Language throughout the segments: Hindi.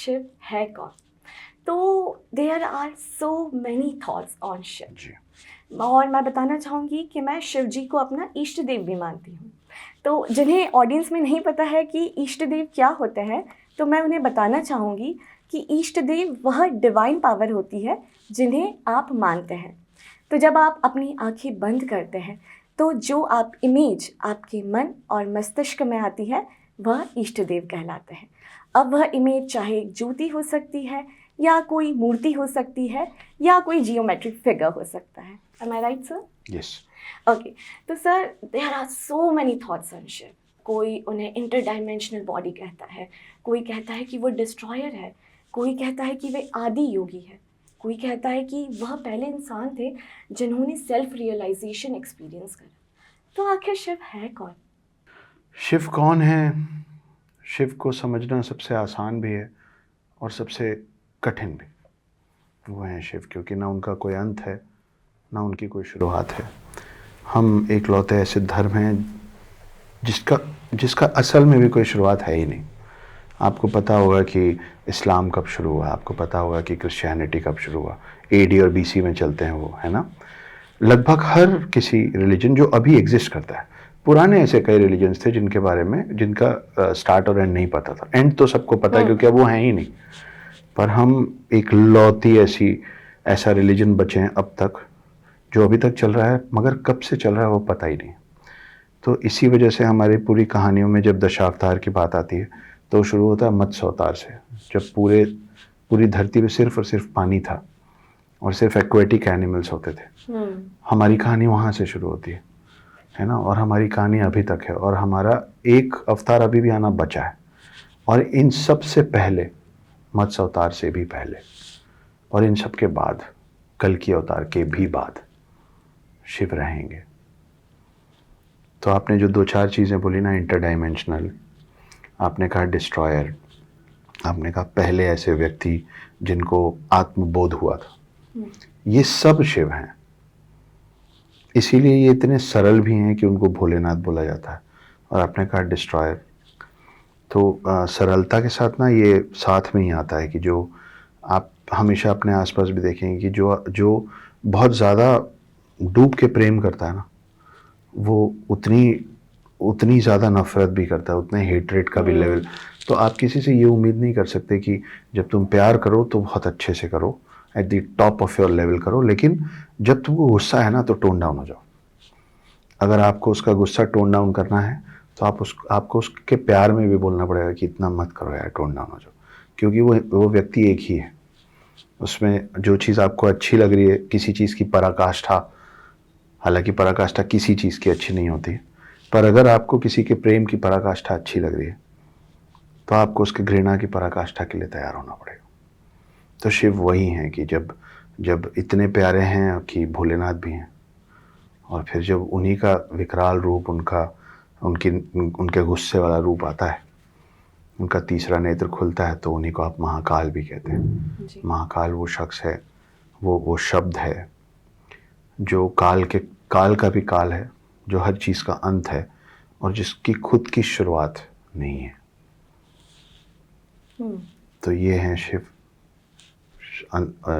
शिव है कौन? तो there are so many thoughts on Shiv. जी। और मैं बताना चाहूँगी कि मैं शिव जी को अपना इष्ट देव भी मानती हूँ। तो जिन्हें ऑडियंस में नहीं पता है कि इष्ट देव क्या होते हैं, तो मैं उन्हें बताना चाहूँगी कि इष्ट देव वह डिवाइन पावर होती है जिन्हें आप मानते हैं। तो जब आप अपनी आँखें बंद करते हैं तो जो आप इमेज आपके मन और मस्तिष्क में आती है वह इष्ट देव कहलाते हैं। अब वह इमेज चाहे एक ज्योति हो सकती है या कोई मूर्ति हो सकती है या कोई जियोमेट्रिक फिगर हो सकता है। Am I right sir? Yes. Okay. तो sir there are so many thoughts on Shiv. कोई उन्हें इंटरडाइमेंशनल बॉडी कहता है, कोई कहता है कि वो डिस्ट्रॉयर है, कोई कहता है कि वे आदि योगी है, कोई कहता है कि वह पहले इंसान थे जिन्होंने सेल्फ रियलाइजेशन एक्सपीरियंस करा। तो आखिर शिव है कौन? शिव कौन है? शिव को समझना सबसे आसान भी है और सबसे कठिन भी। वो हैं शिव, क्योंकि ना उनका कोई अंत है ना उनकी कोई शुरुआत है। हम एकलौते ऐसे धर्म हैं जिसका जिसका असल में भी कोई शुरुआत है ही नहीं। आपको पता होगा कि इस्लाम कब शुरू हुआ, आपको पता होगा कि क्रिश्चियनिटी कब शुरू हुआ। एडी और बीसी में चलते हैं वो, है ना। लगभग हर किसी रिलीजन जो अभी एग्जिस्ट करता है, पुराने ऐसे कई रिलीजन्स थे जिनके बारे में जिनका स्टार्ट और एंड नहीं पता था। एंड तो सबको पता है क्योंकि अब वो हैं ही नहीं। पर हम एक लौती ऐसा रिलीजन बचे हैं अब तक जो अभी तक चल रहा है, मगर कब से चल रहा है वो पता ही नहीं। तो इसी वजह से हमारी पूरी कहानियों में जब दशावतार की बात आती है तो शुरू होता है मत्स्य अवतार से, जब पूरी धरती पे सिर्फ और सिर्फ पानी था और सिर्फ एक्वेटिक एनिमल्स होते थे। हमारी कहानी वहाँ से शुरू होती है ना। और हमारी कहानी अभी तक है और हमारा एक अवतार अभी भी आना बचा है। और इन सब से पहले, मत्स्य अवतार से भी पहले और इन सब के बाद, कल्कि अवतार के भी बाद शिव रहेंगे। तो आपने जो दो चार चीज़ें बोली ना, इंटरडाइमेंशनल, आपने कहा डिस्ट्रॉयर, आपने कहा पहले ऐसे व्यक्ति जिनको आत्मबोध हुआ था, ये सब शिव हैं। इसीलिए ये इतने सरल भी हैं कि उनको भोलेनाथ बोला जाता है। और आपने कहा डिस्ट्रॉयर, तो सरलता के साथ ना ये साथ में ही आता है कि जो आप हमेशा अपने आसपास भी देखेंगे कि जो बहुत ज़्यादा डूब के प्रेम करता है ना, वो उतनी ज़्यादा नफ़रत भी करता है, उतने हेट्रेट का भी लेवल। तो आप किसी से ये उम्मीद नहीं कर सकते कि जब तुम प्यार करो तो बहुत अच्छे से करो, at the top of your level करो, लेकिन जब तुमको गुस्सा है ना तो टोन डाउन हो जाओ। अगर आपको उसका गुस्सा टोन डाउन करना है तो आपको उसके प्यार में भी बोलना पड़ेगा कि इतना मत करो यार, टोन डाउन हो जाओ। क्योंकि वो व्यक्ति एक ही है। उसमें जो चीज़ आपको अच्छी लग रही है, किसी चीज़ की पराकाष्ठा, हालांकि पराकाष्ठा किसी चीज़ की अच्छी नहीं होती, पर अगर आपको किसी के प्रेम की पराकाष्ठा अच्छी लग रही है तो आपको उसके घृणा की पराकाष्ठा के लिए तैयार होना पड़ेगा। तो शिव वही हैं कि जब इतने प्यारे हैं कि भोलेनाथ भी हैं, और फिर जब उन्हीं का विकराल रूप, उनके गुस्से वाला रूप आता है, उनका तीसरा नेत्र खुलता है, तो उन्हीं को आप महाकाल भी कहते हैं। महाकाल वो शख्स है, वो शब्द है जो काल का भी काल है, जो हर चीज़ का अंत है और जिसकी खुद की शुरुआत नहीं है। तो ये हैं शिव,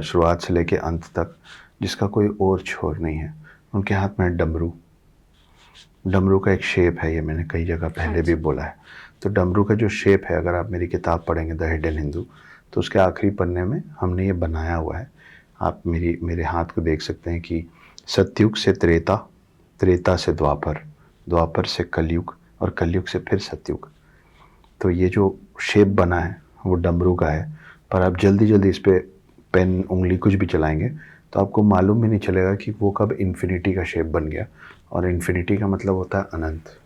शुरुआत से लेके अंत तक, जिसका कोई और छोर नहीं है। उनके हाथ में डमरू का एक शेप है, ये मैंने कई जगह पहले भी बोला है। तो डमरू का जो शेप है, अगर आप मेरी किताब पढ़ेंगे द हिडन हिंदू, तो उसके आखिरी पन्ने में हमने ये बनाया हुआ है। आप मेरे हाथ को देख सकते हैं कि सतयुग से त्रेता, त्रेता से द्वापर, द्वापर से कलयुग और कलयुग से फिर सतयुग। तो ये जो शेप बना है वो डमरू का है। पर आप जल्दी इस पर पेन, उंगली कुछ भी चलाएंगे तो आपको मालूम भी नहीं चलेगा कि वो कब इन्फिनिटी का शेप बन गया। और इन्फिनिटी का मतलब होता है अनंत,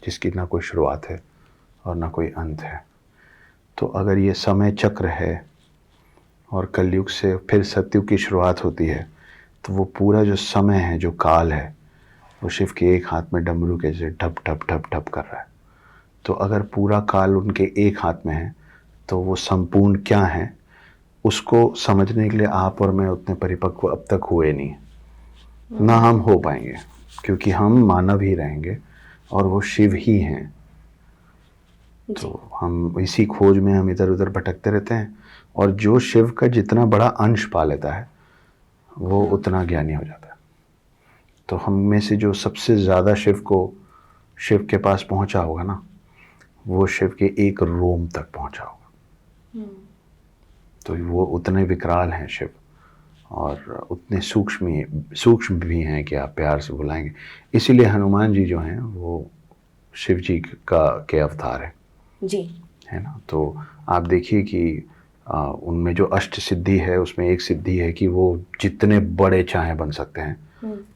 जिसकी ना कोई शुरुआत है और ना कोई अंत है। तो अगर ये समय चक्र है और कलयुग से फिर सतयुग की शुरुआत होती है, तो वो पूरा जो समय है, जो काल है, वो शिव के एक हाथ में डमरू के जैसे ढप ढप ढप ढप कर रहा है। तो अगर पूरा काल उनके एक हाथ में है तो वो संपूर्ण क्या है, उसको समझने के लिए आप और मैं उतने परिपक्व अब तक हुए नहीं, ना हम हो पाएंगे, क्योंकि हम मानव ही रहेंगे और वो शिव ही हैं। जी। तो हम इसी खोज में हम इधर उधर भटकते रहते हैं, और जो शिव का जितना बड़ा अंश पा लेता है वो उतना ज्ञानी हो जाता है। तो हम में से जो सबसे ज़्यादा शिव के पास पहुंचा होगा ना, वो शिव के एक रोम तक पहुंचा होगा। तो वो उतने विकराल हैं शिव, और उतने सूक्ष्म भी हैं कि आप प्यार से बुलाएंगे। इसीलिए हनुमान जी जो हैं वो शिव जी के अवतार हैं, जी। है ना। तो आप देखिए कि उनमें जो अष्ट सिद्धि है उसमें एक सिद्धि है कि वो जितने बड़े चाहे बन सकते हैं,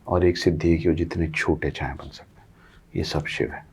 और एक सिद्धि है कि वो जितने छोटे चाहे बन सकते हैं। ये सब शिव है।